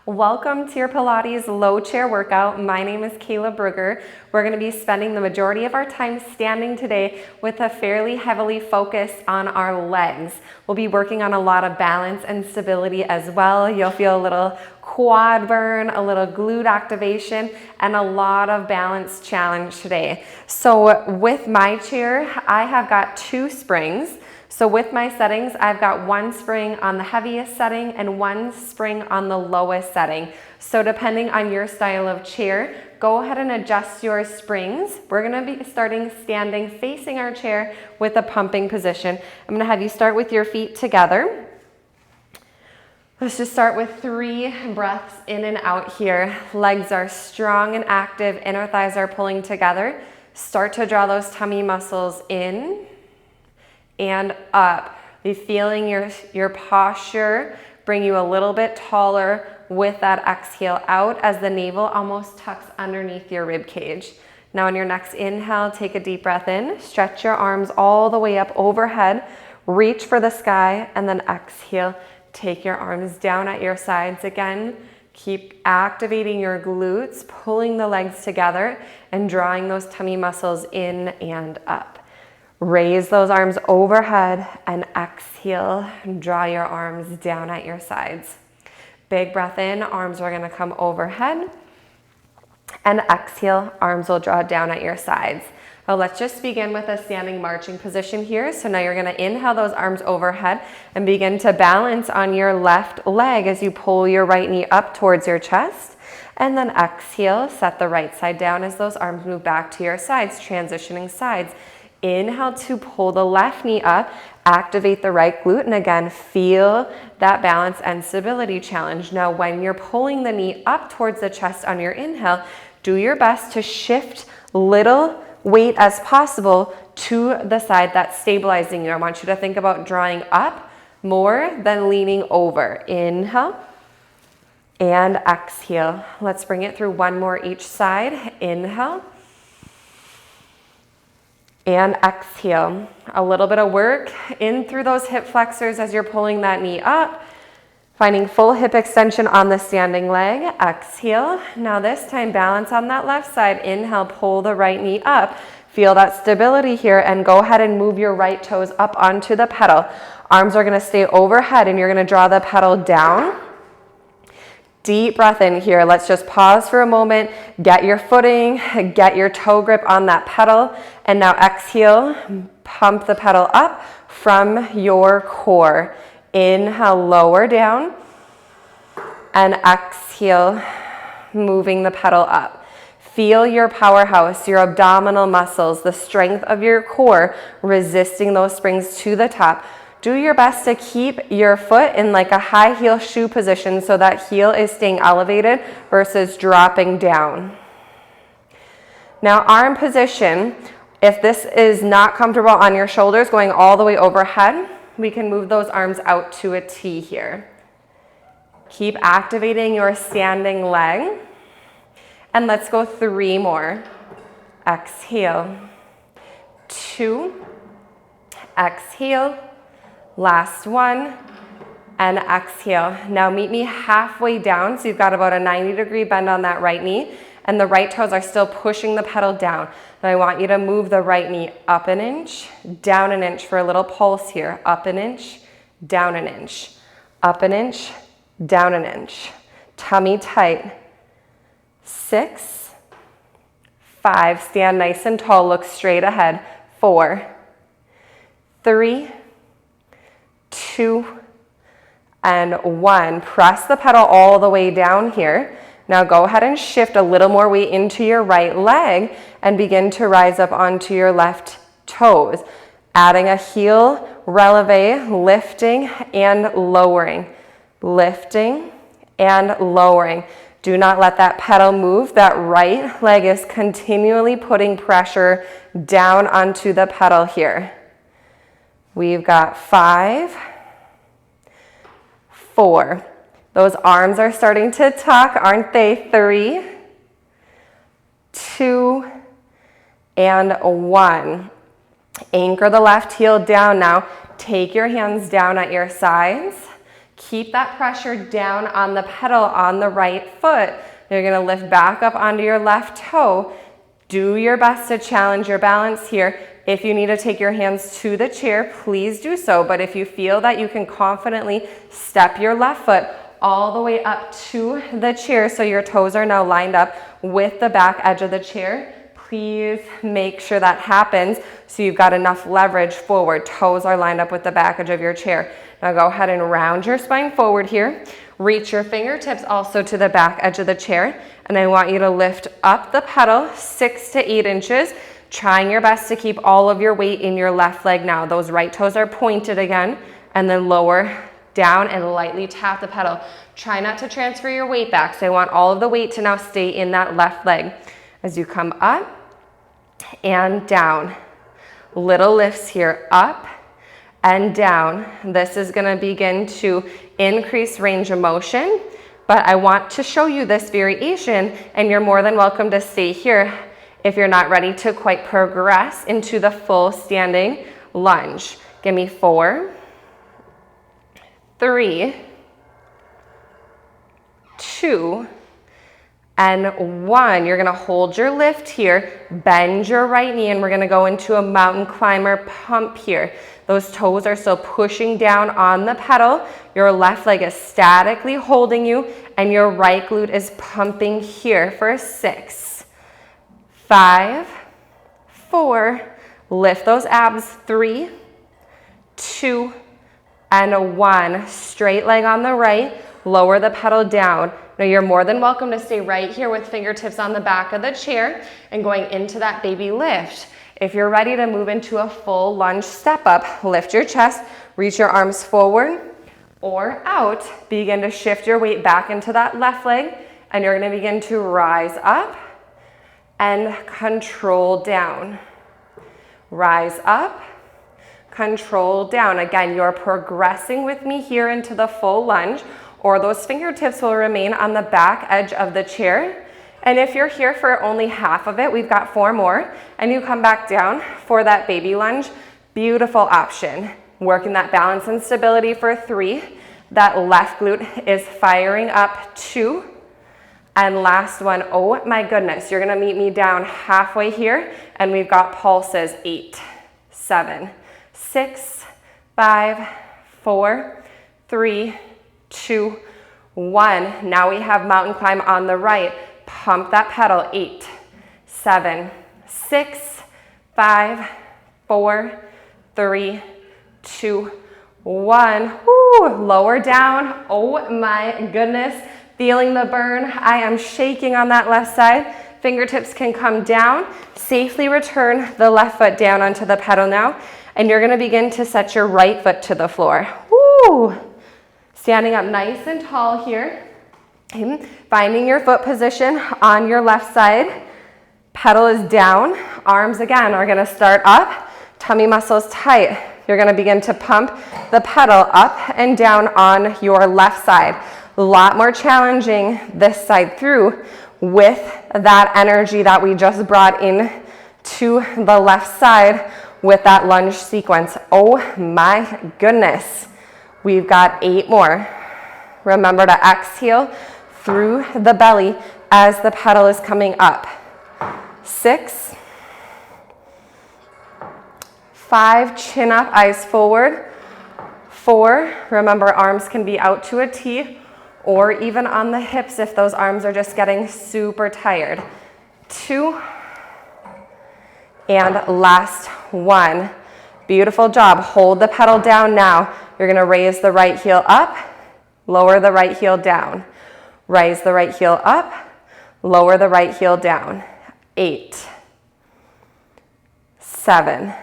Welcome to your Pilates low chair workout. My name is Kayla Brugger. We're going to be spending the majority of our time standing today with a fairly heavily focus on our legs. We'll be working on a lot of balance and stability as well. You'll feel a little quad burn, a little glute activation, and a lot of balance challenge today. So with my chair, I have got 2 springs. So with my settings, I've got 1 spring on the heaviest setting and 1 spring on the lowest setting. So depending on your style of chair, go ahead and adjust your springs. We're gonna be starting standing facing our chair with a pumping position. I'm gonna have you start with your feet together. Let's just start with 3 breaths in and out here. Legs are strong and active, inner thighs are pulling together. Start to draw those tummy muscles in and up. Be feeling your posture bring you a little bit taller with that exhale out as the navel almost tucks underneath your rib cage. Now on your next inhale, take a deep breath in, stretch your arms all the way up overhead, reach for the sky, and then exhale. Take your arms down at your sides again. Keep activating your glutes, pulling the legs together and drawing those tummy muscles in and up. Raise those arms overhead and exhale. Draw your arms down at your sides. Big breath in, arms are gonna come overhead. And exhale, arms will draw down at your sides. Now let's just begin with a standing marching position here. So now you're gonna inhale those arms overhead and begin to balance on your left leg as you pull your right knee up towards your chest. And then exhale, set the right side down as those arms move back to your sides, transitioning sides. Inhale to pull the left knee up, activate the right glute, and again, feel that balance and stability challenge. Now, when you're pulling the knee up towards the chest on your inhale, do your best to shift little weight as possible to the side that's stabilizing you. I want you to think about drawing up more than leaning over. Inhale and exhale. Let's bring it through 1 more each side. Inhale. And exhale. A little bit of work in through those hip flexors as you're pulling that knee up. Finding full hip extension on the standing leg. Exhale. Now this time, balance on that left side. Inhale, pull the right knee up. Feel that stability here and go ahead and move your right toes up onto the pedal. Arms are gonna stay overhead and you're gonna draw the pedal down. Deep breath in here. Let's just pause for a moment, get your footing, get your toe grip on that pedal, and now exhale, pump the pedal up from your core. Inhale, lower down, and exhale, moving the pedal up. Feel your powerhouse, your abdominal muscles, the strength of your core resisting those springs to the top. Do your best to keep your foot in like a high heel shoe position so that heel is staying elevated versus dropping down. Now arm position, if this is not comfortable on your shoulders going all the way overhead, we can move those arms out to a T here. Keep activating your standing leg. And let's go 3 more. Exhale. 2. Exhale. Last 1, and exhale. Now meet me halfway down, so you've got about a 90-degree bend on that right knee, and the right toes are still pushing the pedal down. Now I want you to move the right knee up an inch, down an inch for a little pulse here. Up an inch, down an inch. Up an inch, down an inch. Tummy tight. 6, 5, stand nice and tall, look straight ahead. 4, 3, 2, and 1. Press the pedal all the way down here. Now go ahead and shift a little more weight into your right leg and begin to rise up onto your left toes. Adding a heel releve, lifting and lowering. Lifting and lowering. Do not let that pedal move. That right leg is continually putting pressure down onto the pedal here. We've got 5, 4. Those arms are starting to tuck, aren't they? 3, 2, and 1. Anchor the left heel down now. Take your hands down at your sides. Keep that pressure down on the pedal on the right foot. You're gonna lift back up onto your left toe. Do your best to challenge your balance here. If you need to take your hands to the chair, please do so. But if you feel that you can confidently step your left foot all the way up to the chair so your toes are now lined up with the back edge of the chair, please make sure that happens so you've got enough leverage forward. Toes are lined up with the back edge of your chair. Now go ahead and round your spine forward here. Reach your fingertips also to the back edge of the chair. And I want you to lift up the pedal 6 to 8 inches, trying your best to keep all of your weight in your left leg now. Those right toes are pointed again, and then lower down and lightly tap the pedal. Try not to transfer your weight back. So I want all of the weight to now stay in that left leg. As you come up and down, little lifts here, up and down. This is gonna begin to increase range of motion, but I want to show you this variation, and you're more than welcome to stay here if you're not ready to quite progress into the full standing lunge. Give me 4, 3, 2, and 1. You're gonna hold your lift here, bend your right knee, and we're gonna go into a mountain climber pump here. Those toes are still pushing down on the pedal. Your left leg is statically holding you, and your right glute is pumping here for 6, 5, 4, lift those abs, 3, 2, and 1. Straight leg on the right, lower the pedal down. Now you're more than welcome to stay right here with fingertips on the back of the chair and going into that baby lift. If you're ready to move into a full lunge step up, lift your chest, reach your arms forward or out, begin to shift your weight back into that left leg, and you're gonna begin to rise up and control down. Rise up, control down. Again, you're progressing with me here into the full lunge, or those fingertips will remain on the back edge of the chair. And if you're here for only half of it, we've got 4 more, and you come back down for that baby lunge. Beautiful option. Working that balance and stability for 3. That left glute is firing up 2. And last one, oh my goodness, you're gonna meet me down halfway here, and we've got pulses, 8, 7, 6, 5, 4, 3, 2, 1. Now we have mountain climb on the right. Pump that pedal, 8, 7, 6, 5, 4, 3, 2, 1. Woo, lower down. Oh my goodness. Feeling the burn. I am shaking on that left side. Fingertips can come down. Safely return the left foot down onto the pedal now. And you're gonna begin to set your right foot to the floor. Woo. Standing up nice and tall here. Finding your foot position on your left side. Pedal is down. Arms again are gonna start up. Tummy muscles tight. You're gonna begin to pump the pedal up and down on your left side. A lot more challenging this side through with that energy that we just brought in to the left side with that lunge sequence. Oh my goodness. We've got 8 more. Remember to exhale through the belly as the pedal is coming up. 6, 5, chin up, eyes forward. 4, remember arms can be out to a T or even on the hips if those arms are just getting super tired. 2, and last 1. Beautiful job. Hold the pedal down now. You're gonna raise the right heel up, lower the right heel down. Raise the right heel up, lower the right heel down. 8, 7,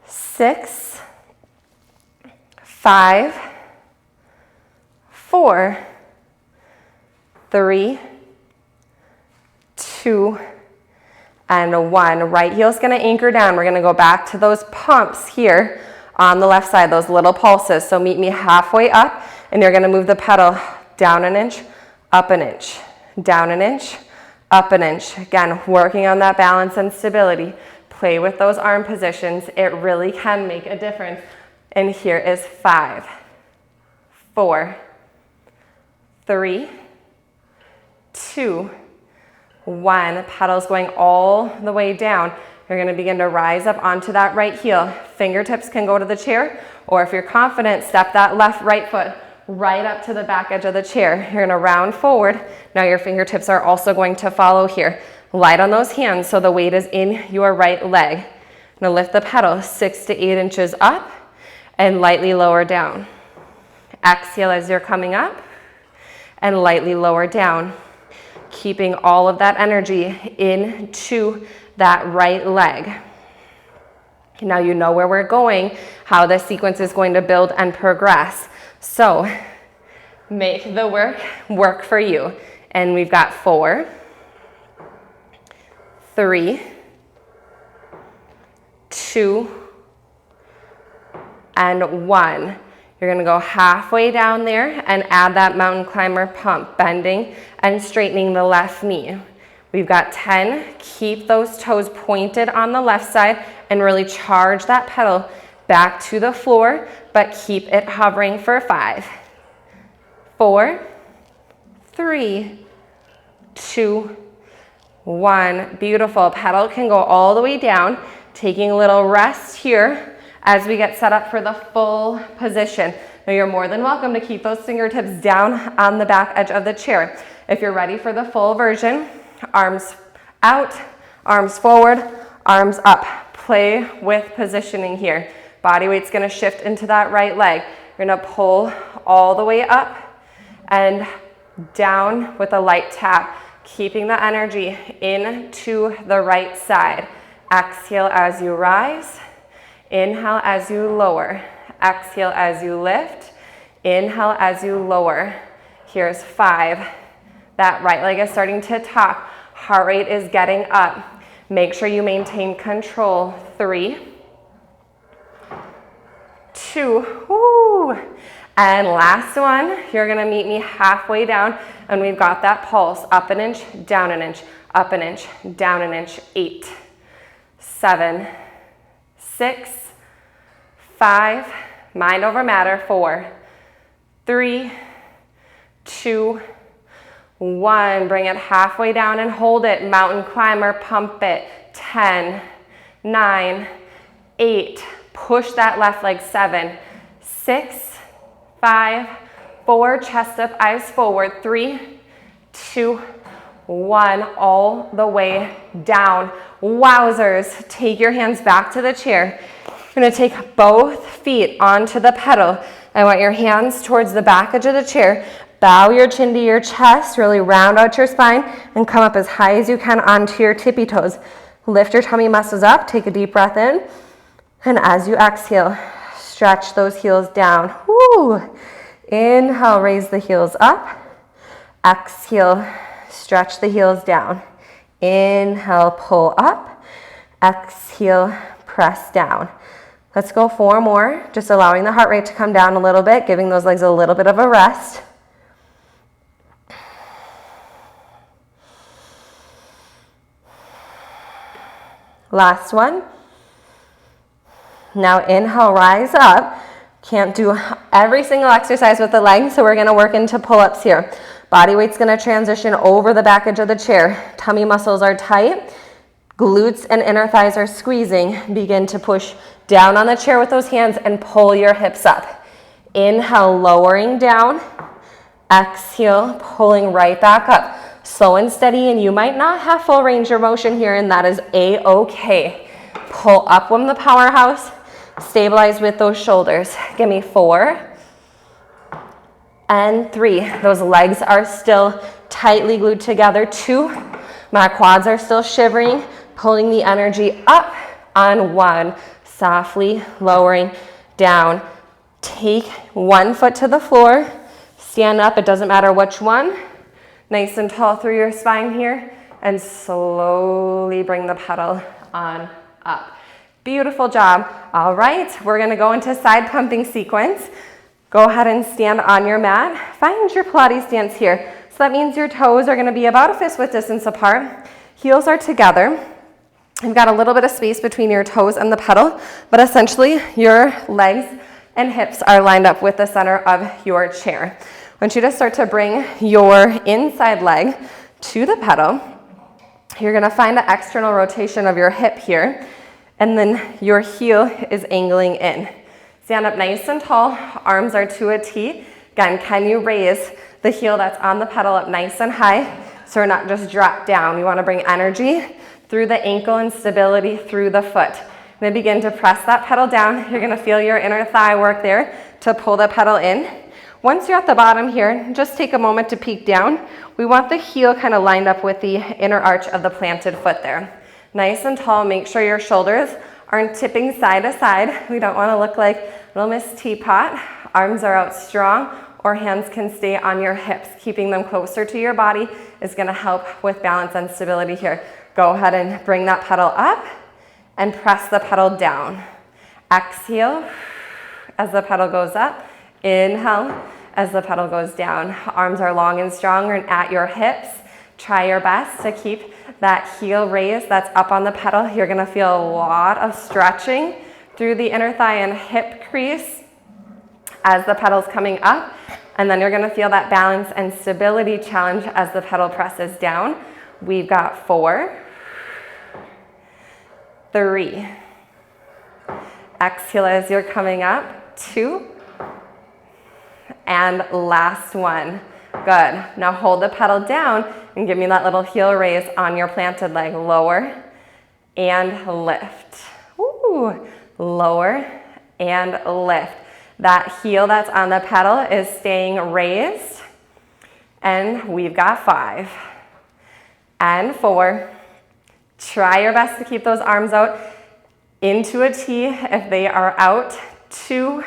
6, 5, 4, 3, 2, and 1. Right heel's gonna anchor down. We're gonna go back to those pumps here on the left side, those little pulses. So meet me halfway up, and you're gonna move the pedal down an inch, up an inch, down an inch, up an inch. Again, working on that balance and stability. Play with those arm positions. It really can make a difference. And here is 5, 4, 3, 2, 1. Pedals going all the way down. You're going to begin to rise up onto that right heel. Fingertips can go to the chair, or if you're confident, step that left right foot right up to the back edge of the chair. You're going to round forward. Now your fingertips are also going to follow here. Light on those hands so the weight is in your right leg. Now lift the pedal 6 to 8 inches up and lightly lower down. Exhale as you're coming up and lightly lower down. Keeping all of that energy into that right leg. Now you know where we're going, how this sequence is going to build and progress. So make the work for you. And we've got 4, 3, 2, and 1. You're going to go halfway down there and add that mountain climber pump, bending and straightening the left knee. We've got 10. Keep those toes pointed on the left side and really charge that pedal back to the floor, but keep it hovering for 5, 4, 3, 2, 1. Beautiful. Pedal can go all the way down, taking a little rest here as we get set up for the full position. Now you're more than welcome to keep those fingertips down on the back edge of the chair. If you're ready for the full version, arms out, arms forward, arms up. Play with positioning here. Body weight's gonna shift into that right leg. You're gonna pull all the way up and down with a light tap, keeping the energy into the right side. Exhale as you rise. Inhale as you lower. Exhale as you lift. Inhale as you lower. Here's 5. That right leg is starting to tap. Heart rate is getting up. Make sure you maintain control. 3, 2, woo. And last one, you're gonna meet me halfway down, and we've got that pulse. Up an inch, down an inch, up an inch, down an inch. 8, 7, 6, 5, mind over matter. 4, 3, 2, 1. Bring it halfway down and hold it. Mountain climber, pump it. 10, 9, 8. Push that left leg. 7, 6, 5, 4. Chest up, eyes forward. 3, 2, 1. All the way down. Wowzers. Take your hands back to the chair. You're going to take both feet onto the pedal. I want your hands towards the back edge of the chair. Bow your chin to your chest, really round out your spine, and come up as high as you can onto your tippy toes. Lift your tummy muscles up, take a deep breath in, and as you exhale, stretch those heels down. Woo. Inhale, raise the heels up. Exhale, stretch the heels down. Inhale, pull up. Exhale, press down. Let's go 4 more, just allowing the heart rate to come down a little bit, giving those legs a little bit of a rest. Last one. Now inhale, rise up. Can't do every single exercise with the legs, so we're gonna work into pull-ups here. Body weight's gonna transition over the back edge of the chair. Tummy muscles are tight. Glutes and inner thighs are squeezing. Begin to push down on the chair with those hands and pull your hips up. Inhale, lowering down. Exhale, pulling right back up. Slow and steady, and you might not have full range of motion here, and that is a-okay. Pull up from the powerhouse. Stabilize with those shoulders. Give me 4 and 3. Those legs are still tightly glued together. 2. My quads are still shivering, pulling the energy up on 1. Softly lowering down. Take 1 foot to the floor. Stand up, it doesn't matter which one. Nice and tall through your spine here. And slowly bring the pedal on up. Beautiful job. All right, we're gonna go into side pumping sequence. Go ahead and stand on your mat. Find your Pilates stance here. So that means your toes are gonna be about a fist width distance apart. Heels are together. You've got a little bit of space between your toes and the pedal, but essentially your legs and hips are lined up with the center of your chair. I want you to start to bring your inside leg to the pedal. You're gonna find the external rotation of your hip here, and then your heel is angling in. Stand up nice and tall, arms are to a T. Again, can you raise the heel that's on the pedal up nice and high so we're not just drop down? You wanna bring energy through the ankle and stability through the foot. Then begin to press that pedal down. You're gonna feel your inner thigh work there to pull the pedal in. Once you're at the bottom here, just take a moment to peek down. We want the heel kind of lined up with the inner arch of the planted foot there. Nice and tall, make sure your shoulders aren't tipping side to side. We don't wanna look like Little Miss Teapot. Arms are out strong, or hands can stay on your hips. Keeping them closer to your body is gonna help with balance and stability here. Go ahead and bring that pedal up and press the pedal down. Exhale as the pedal goes up. Inhale as the pedal goes down. Arms are long and strong and at your hips. Try your best to keep that heel raised that's up on the pedal. You're gonna feel a lot of stretching through the inner thigh and hip crease as the pedal's coming up. And then you're gonna feel that balance and stability challenge as the pedal presses down. We've got 4, 3. Exhale as you're coming up. 2. And last one. Good. Now hold the pedal down and give me that little heel raise on your planted leg. Lower and lift. Ooh. Lower and lift. That heel that's on the pedal is staying raised. And we've got 5 and 4. Try your best to keep those arms out into a T if they are out. 2.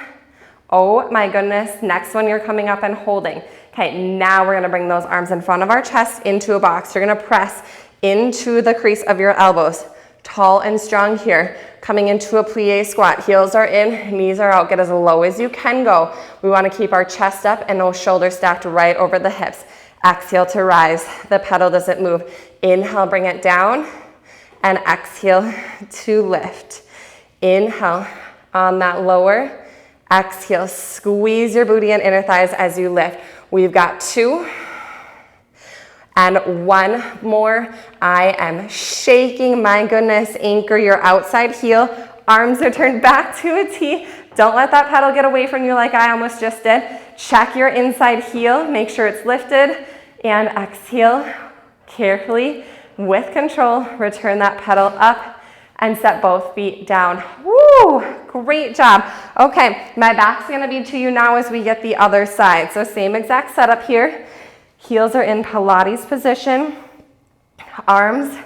Oh my goodness. Next one, you're coming up and holding. Okay, now we're gonna bring those arms in front of our chest into a box. You're gonna press into the crease of your elbows. Tall and strong here. Coming into a plie squat. Heels are in, knees are out. Get as low as you can go. We wanna keep our chest up and those shoulders stacked right over the hips. Exhale to rise. The pedal doesn't move. Inhale, bring it down. And exhale to lift. Inhale on that lower. Exhale, squeeze your booty and inner thighs as you lift. We've got 2 and 1 more. I am shaking, my goodness. Anchor your outside heel. Arms are turned back to a T. Don't let that pedal get away from you like I almost just did. Check your inside heel, make sure it's lifted, and exhale carefully. With control, return that pedal up and set both feet down. Woo, great job. Okay, my back's gonna be to you now as we get the other side. So same exact setup here. Heels are in Pilates position. Arms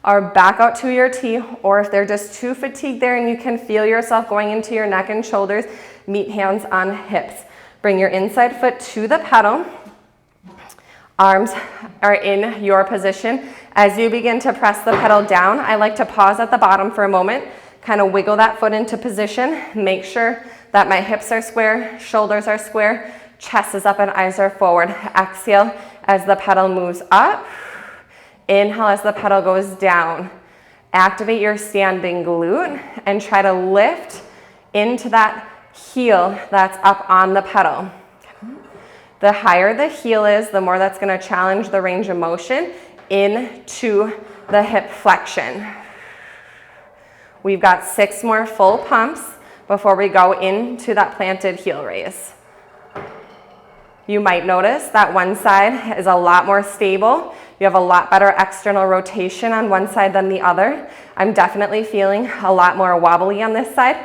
are back out to your T, or if they're just too fatigued there and you can feel yourself going into your neck and shoulders, meet hands on hips. Bring your inside foot to the pedal. Arms are in your position. As you begin to press the pedal down, I like to pause at the bottom for a moment, kind of wiggle that foot into position, make sure that my hips are square, shoulders are square, chest is up and eyes are forward. Exhale as the pedal moves up. Inhale as the pedal goes down. Activate your standing glute and try to lift into that heel that's up on the pedal. The higher the heel is, the more that's going to challenge the range of motion into the hip flexion. We've got 6 more full pumps before we go into that planted heel raise. You might notice that one side is a lot more stable. You have a lot better external rotation on one side than the other. I'm definitely feeling a lot more wobbly on this side,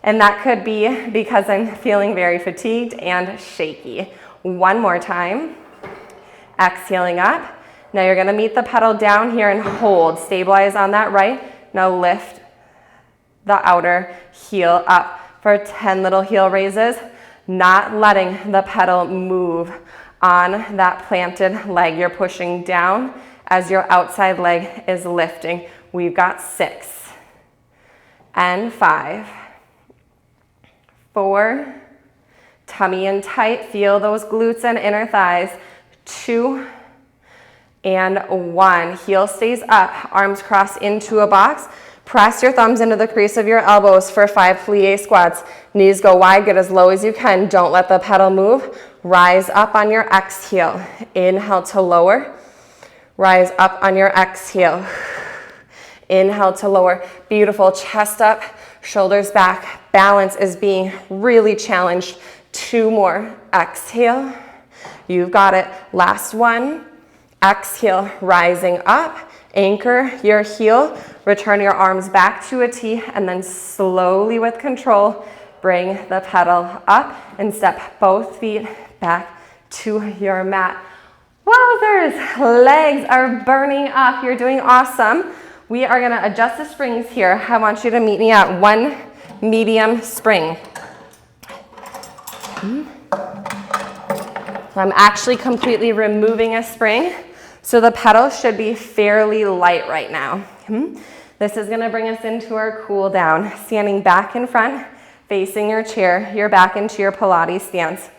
and that could be because I'm feeling very fatigued and shaky. One more time. Exhaling up. Now you're gonna meet the pedal down here and hold. Stabilize on that right. Now lift the outer heel up for 10 little heel raises, not letting the pedal move on that planted leg. You're pushing down as your outside leg is lifting. We've got 6 and 5, 4, tummy in tight, feel those glutes and inner thighs, 2 and 1. Heel stays up, arms cross into a box. Press your thumbs into the crease of your elbows for 5 plie squats. Knees go wide, get as low as you can. Don't let the pedal move. Rise up on your exhale. Inhale to lower. Rise up on your exhale. Inhale to lower. Beautiful. Chest up, shoulders back. Balance is being really challenged. 2 more. Exhale. You've got it. Last one. Exhale, rising up. Anchor your heel. Return your arms back to a T, and then slowly with control, bring the pedal up and step both feet back to your mat. Wowzers, legs are burning up. You're doing awesome. We are gonna adjust the springs here. I want you to meet me at 1 medium spring. So I'm actually completely removing a spring, so the pedal should be fairly light right now. This is gonna bring us into our cool down. Standing back in front, facing your chair, you're back into your Pilates stance.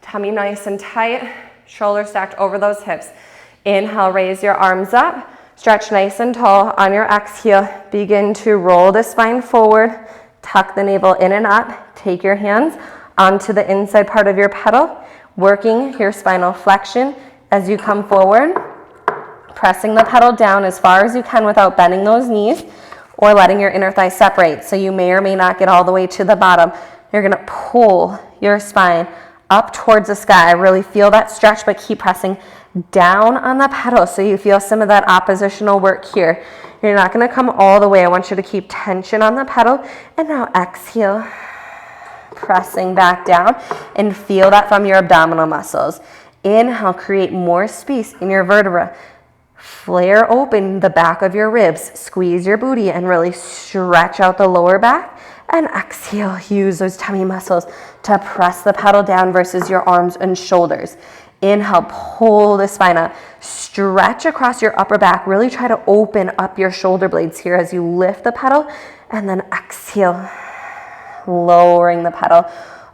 Tummy nice and tight, shoulders stacked over those hips. Inhale, raise your arms up, stretch nice and tall. On your exhale, begin to roll the spine forward, tuck the navel in and up, take your hands onto the inside part of your pedal, working your spinal flexion as you come forward, pressing the pedal down as far as you can without bending those knees or letting your inner thigh separate. So you may or may not get all the way to the bottom. You're gonna pull your spine up towards the sky. Really feel that stretch, but keep pressing down on the pedal so you feel some of that oppositional work here. You're not gonna come all the way. I want you to keep tension on the pedal. And now exhale, pressing back down, and feel that from your abdominal muscles. Inhale, create more space in your vertebra. Flare open the back of your ribs, squeeze your booty, and really stretch out the lower back. And exhale, use those tummy muscles to press the pedal down versus your arms and shoulders. Inhale, pull the spine up, stretch across your upper back. Really try to open up your shoulder blades here as you lift the pedal, and then exhale, lowering the pedal.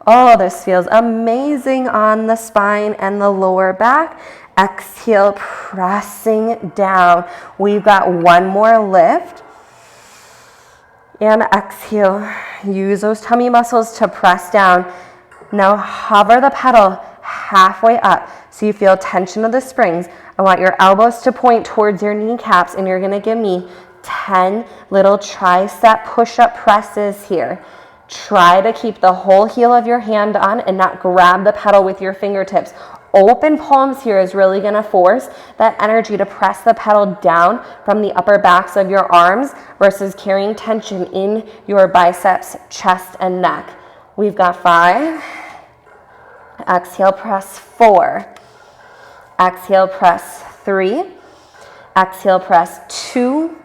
Oh, this feels amazing on the spine and the lower back. Exhale, pressing down. We've got 1 more lift. And exhale, use those tummy muscles to press down. Now hover the pedal halfway up so you feel tension of the springs. I want your elbows to point towards your kneecaps, and you're gonna give me 10 little tricep push-up presses here. Try to keep the whole heel of your hand on and not grab the pedal with your fingertips. Open palms here is really gonna force that energy to press the pedal down from the upper backs of your arms versus carrying tension in your biceps, chest, and neck. We've got 5. Exhale, press 4. Exhale, press 3. Exhale, press 2.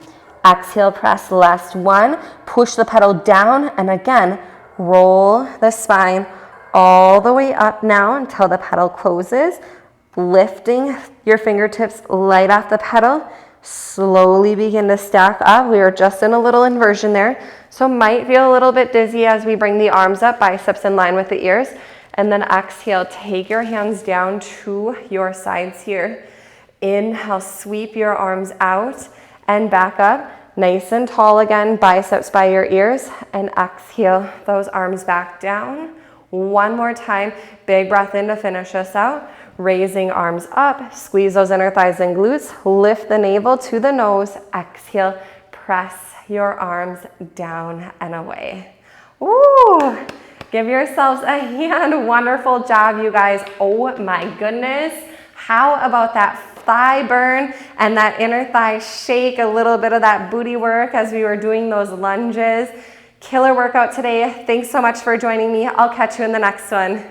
Exhale, press last 1. Push the pedal down, and again, roll the spine all the way up now until the pedal closes. Lifting your fingertips light off the pedal. Slowly begin to stack up. We were just in a little inversion there, so might feel a little bit dizzy as we bring the arms up, biceps in line with the ears. And then exhale, take your hands down to your sides here. Inhale, sweep your arms out and back up. Nice and tall again, biceps by your ears. And exhale, those arms back down. 1 more time, big breath in to finish us out. Raising arms up, squeeze those inner thighs and glutes, lift the navel to the nose, exhale, press your arms down and away. Woo! Give yourselves a hand. Wonderful job, you guys. Oh my goodness. How about that thigh burn and that inner thigh shake, a little bit of that booty work as we were doing those lunges. Killer workout today. Thanks so much for joining me. I'll catch you in the next one.